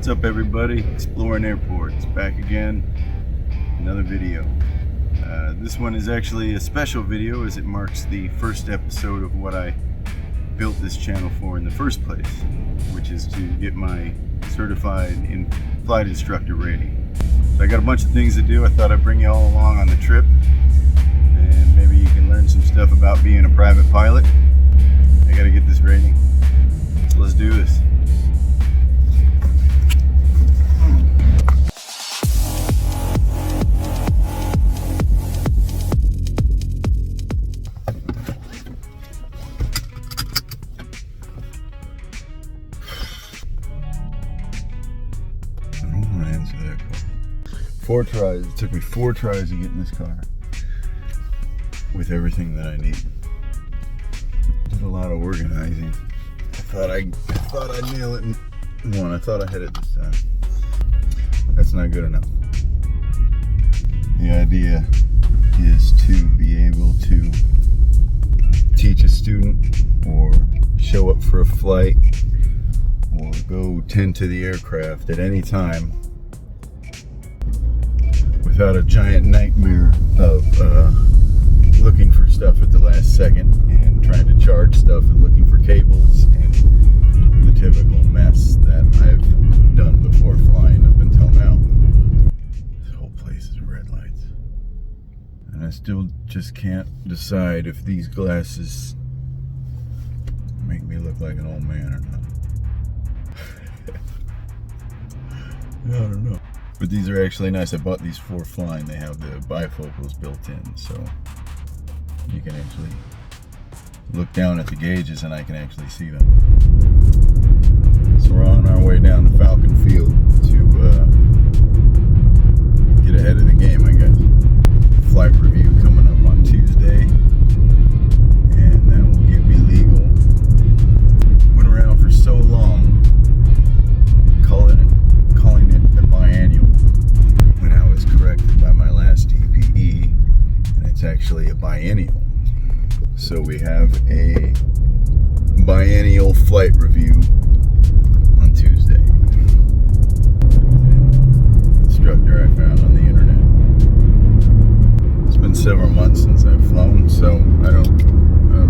What's up, everybody? Exploring Airports, back again. Another video. This one is actually a special video as it marks the first episode of what I built this channel for in the first place, which is to get my certified flight instructor rating. So I got a bunch of things to do. I thought I'd bring you all along on the trip, and maybe you can learn some stuff about being a private pilot. I gotta get this rating, so let's do this. Four tries. It took me 4 tries to get in this car with everything that I need. Did a lot of organizing. I thought I'd nail it in one. I thought I had it this time. That's not good enough. The idea is to be able to teach a student or show up for a flight or go tend to the aircraft at any time without a giant nightmare of looking for stuff at the last second and trying to charge stuff and looking for cables and the typical mess that I've done before flying up until now. This whole place is red lights. And I still just can't decide if these glasses make me look like an old man or not. I don't know. But these are actually nice. I bought these for flying. They have the bifocals built in, so you can actually look down at the gauges and I can actually see them. So we're on our way down to Falcon Field to get ahead of the game, I guess. Flight review coming up on Tuesday, and that will give me legal. Went around for so long calling it a biannual when I was corrected by my last DPE, and it's actually a biennial. So we have a biennial flight review on Tuesday. Instructor I found on the internet. It's been several months since I've flown, so I don't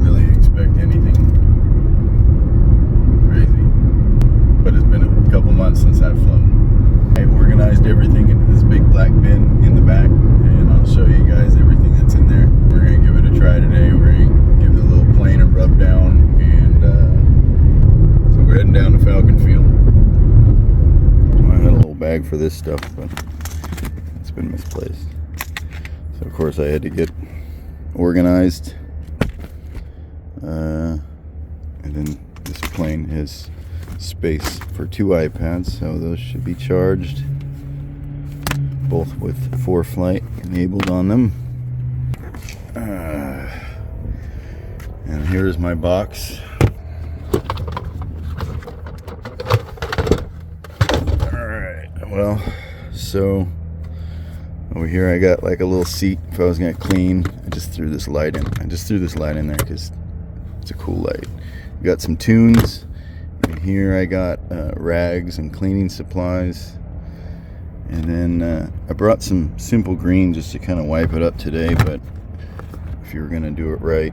really expect anything crazy. But it's been a couple months since I've flown. I organized everything into this big black bin in the back, and I'll show you guys everything that's in there. We're going to give it a try today. We're going to give it a little plane and rub down, and so we're heading down to Falcon Field. I had a little bag for this stuff, but it's been misplaced. So of course I had to get organized, and then this plane has space for 2 iPads, so those should be charged, both with ForeFlight enabled on them. And here's my box. Alright, well, so over here I got like a little seat if I was gonna clean. I just threw this light in. I just threw this light in there because it's a cool light. Got some tunes. And here I got rags and cleaning supplies, and then I brought some simple green just to kind of wipe it up today, but if you were going to do it right,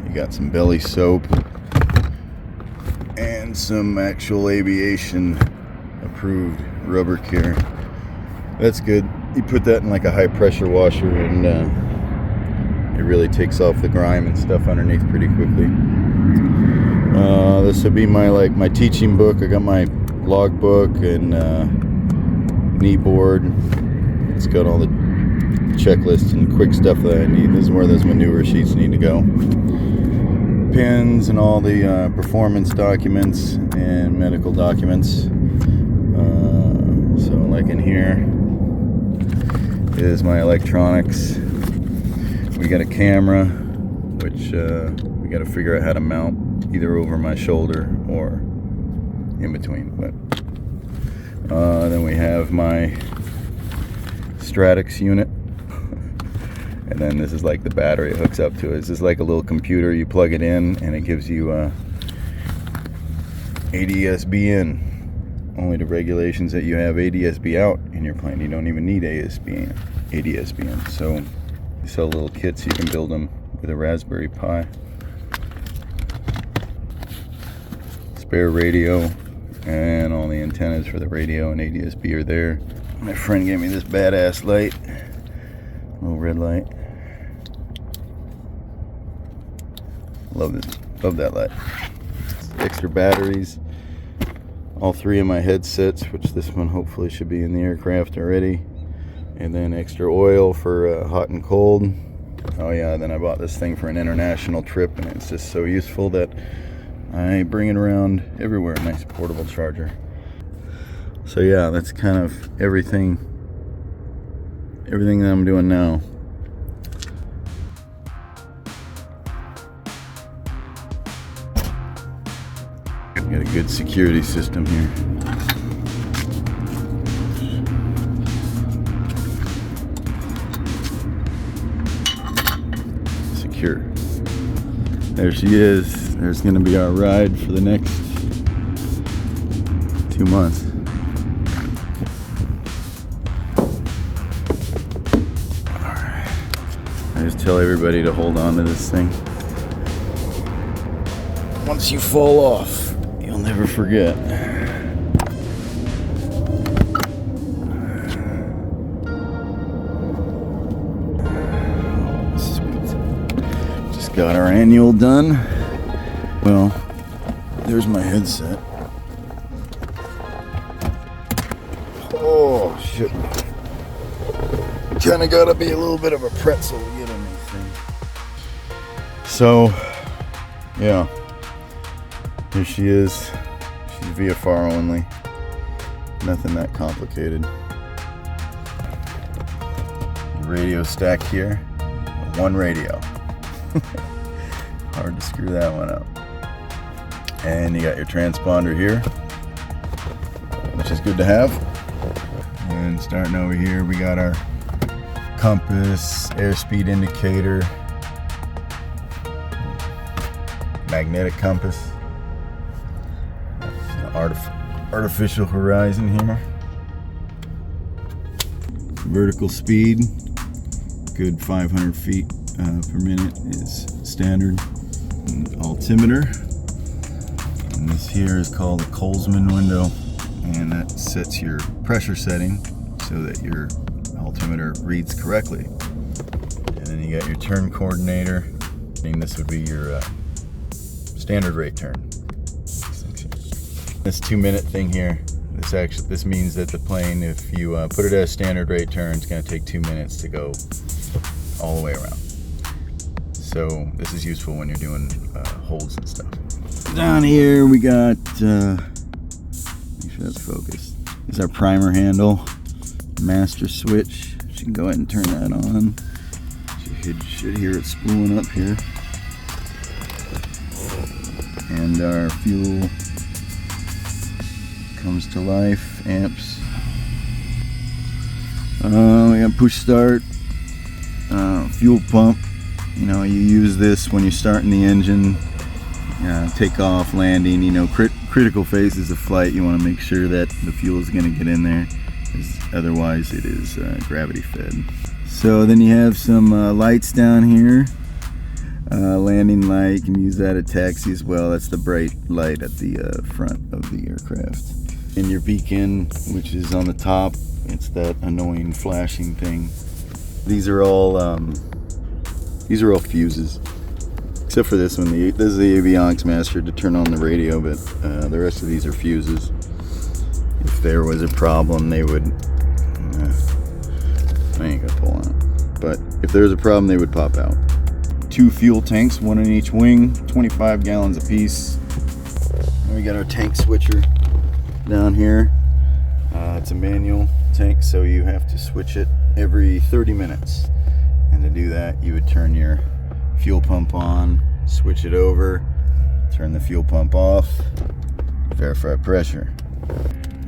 you got some belly soap and some actual aviation approved rubber care. That's good. You put that in like a high pressure washer, and it really takes off the grime and stuff underneath pretty quickly. This will be my teaching book. I got my log book and knee board. It's got all the checklists and quick stuff that I need. This is where those maneuver sheets need to go. Pins and all the performance documents and medical documents. So like in here is my electronics. We got a camera, which we got to figure out how to mount either over my shoulder or in between. But then we have my Stratix unit, and then this is like the battery it hooks up to. This is like a little computer. You plug it in and it gives you ADS-B in, only the regulations that you have ADS-B out in your plane. You don't even need ADS-B in. So you sell little kits, you can build them with a Raspberry Pi. Spare radio, and all the antennas for the radio and ADS-B are there. My friend gave me this badass light, little red light. Love that light. Extra batteries, all 3 of my headsets, which this one hopefully should be in the aircraft already, and then extra oil for hot and cold. Oh yeah, then I bought this thing for an international trip, and it's just so useful that I bring it around everywhere. Nice portable charger. So yeah, that's kind of everything that I'm doing now. Got a good security system here. Secure. There she is. There's going to be our ride for the next 2 months. Alright. I just tell everybody to hold on to this thing. Once you fall off, you'll never forget. Just got our annual done. Well, there's my headset. Oh shit. Kinda gotta be a little bit of a pretzel to get on these things. So, yeah. Here she is. She's VFR only. Nothing that complicated. The radio stack here. One radio. Hard to screw that one up. And you got your transponder here, which is good to have. And starting over here, we got our compass, airspeed indicator, magnetic compass, artificial horizon here, vertical speed, good 500 feet per minute is standard, and altimeter. And this here is called a Colesman window, and that sets your pressure setting so that your altimeter reads correctly. And then you got your turn coordinator, and this would be your standard rate turn. This 2-minute thing here, this means that the plane, if you put it as standard rate turn, it's going to take 2 minutes to go all the way around. So this is useful when you're doing holds and stuff. Down here we got, make sure that's focused. This is our primer handle, master switch. You can go ahead and turn that on. You should hear it spooling up here. And our fuel comes to life, amps. We got push start, fuel pump. You know, you use this when you're starting the engine, takeoff, landing, you know, critical phases of flight. You want to make sure that the fuel is going to get in there, because otherwise it is gravity fed. So then you have some lights down here. Landing light, you can use that at taxi as well. That's the bright light at the front of the aircraft. And your beacon, which is on the top, it's that annoying flashing thing. These are all fuses, except for this one. This is the avionics master to turn on the radio, but the rest of these are fuses. If there was a problem, they would. I ain't gonna pull on it, but if there was a problem, they would pop out. 2 fuel tanks, one in each wing, 25 gallons apiece. And we got our tank switcher down here. It's a manual tank, so you have to switch it every 30 minutes. And to do that, you would turn your fuel pump on, switch it over, turn the fuel pump off, verify pressure.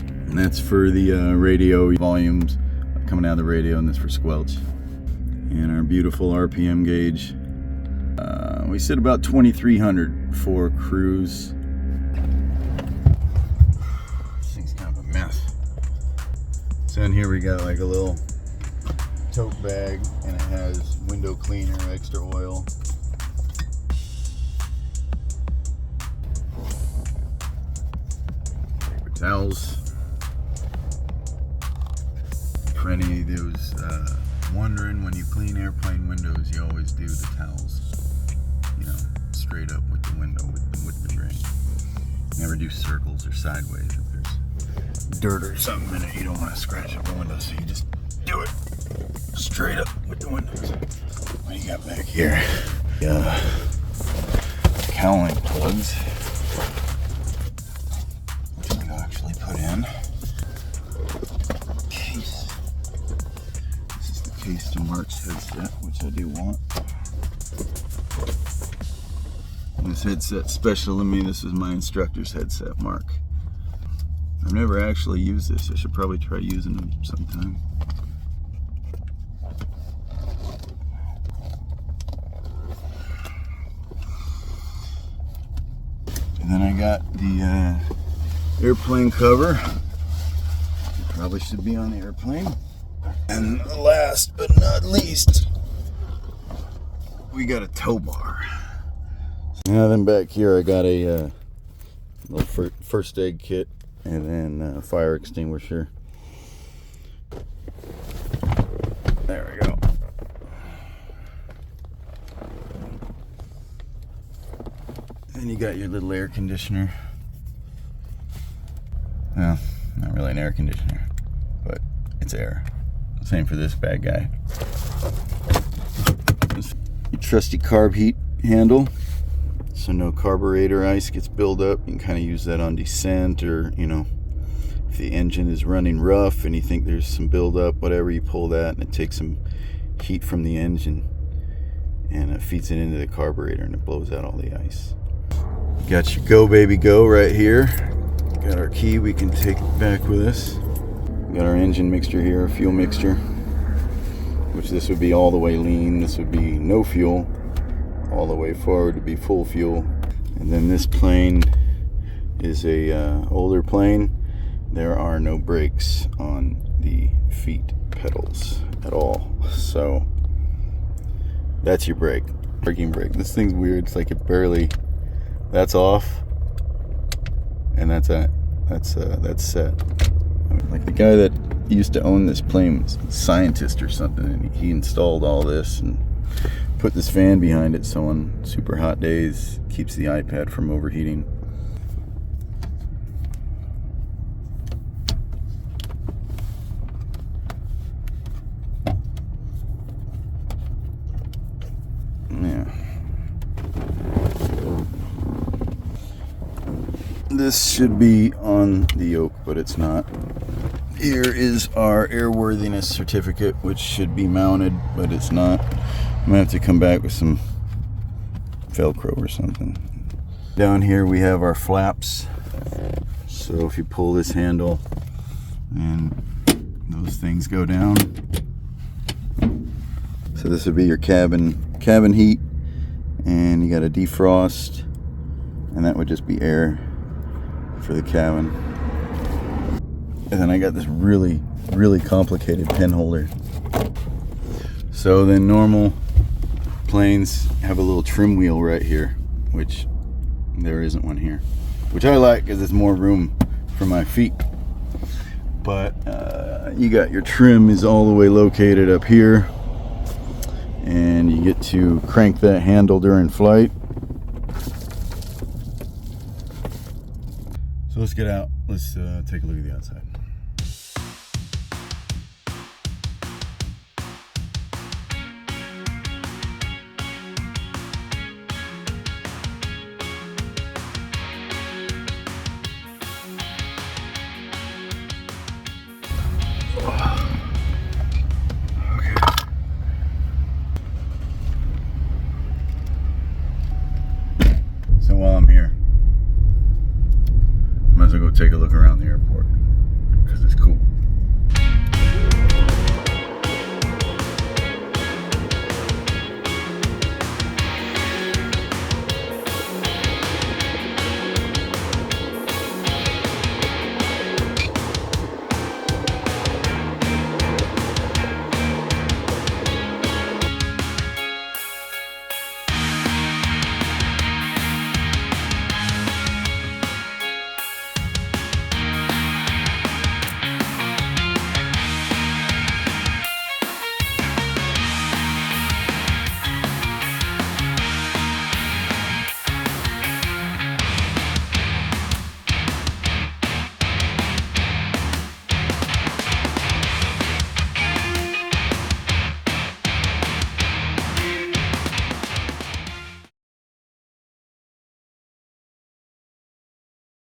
And that's for the radio volumes coming out of the radio, and that's for squelch. And our beautiful RPM gauge. We set about 2,300 for cruise. This thing's kind of a So in here we got like a little tote bag, and it has window cleaner, extra oil. Paper towels. For any of those wondering, when you clean airplane windows, you always do the towels, you know, straight up with the window, with the drain. Never do circles or sideways. If there's dirt or something in it, you don't want to scratch up the window, so you just do it straight up with the windows. What do you got back here? Cowling plugs, which I'm going to actually put in. Case. This is the case to Mark's headset, which I do want. And this headset's special to me. This is my instructor's headset, Mark. I've never actually used this. I should probably try using them sometime. And then I got the airplane cover. It probably should be on the airplane. And last but not least, we got a tow bar. Now then back here I got a little first aid kit, and then a fire extinguisher. There we go. And you got your little air conditioner. Well, not really an air conditioner, but it's air. Same for this bad guy. Your trusty carb heat handle, so no carburetor ice gets built up. You can kind of use that on descent, or, you know, if the engine is running rough and you think there's some buildup, whatever, you pull that and it takes some heat from the engine and it feeds it into the carburetor and it blows out all the ice. Got your Go Baby Go right here. Got our key we can take back with us. Got our engine mixture here, a fuel mixture, which this would be all the way lean. This would be no fuel. All the way forward to be full fuel. And then this plane is a older plane. There are no brakes on the feet pedals at all, so that's your brake, braking brake. This thing's weird. It's like it barely, that's off, and that's set. Like the guy that used to own this plane was a scientist or something, and he installed all this and put this fan behind it, so on super hot days keeps the iPad from overheating. Yeah. This should be on the yoke, but it's not. Here is our airworthiness certificate, which should be mounted, but it's not. I'm gonna have to come back with some Velcro or something. Down here we have our flaps. So if you pull this handle and those things go down. So this would be your cabin heat, and you got a defrost, and that would just be air for the cabin. And then I got this really, really complicated pen holder. So then normal planes have a little trim wheel right here, which there isn't one here, which I like because it's more room for my feet. But you got your trim is all the way located up here, and you get to crank that handle during flight. So let's get out. Let's take a look at the outside.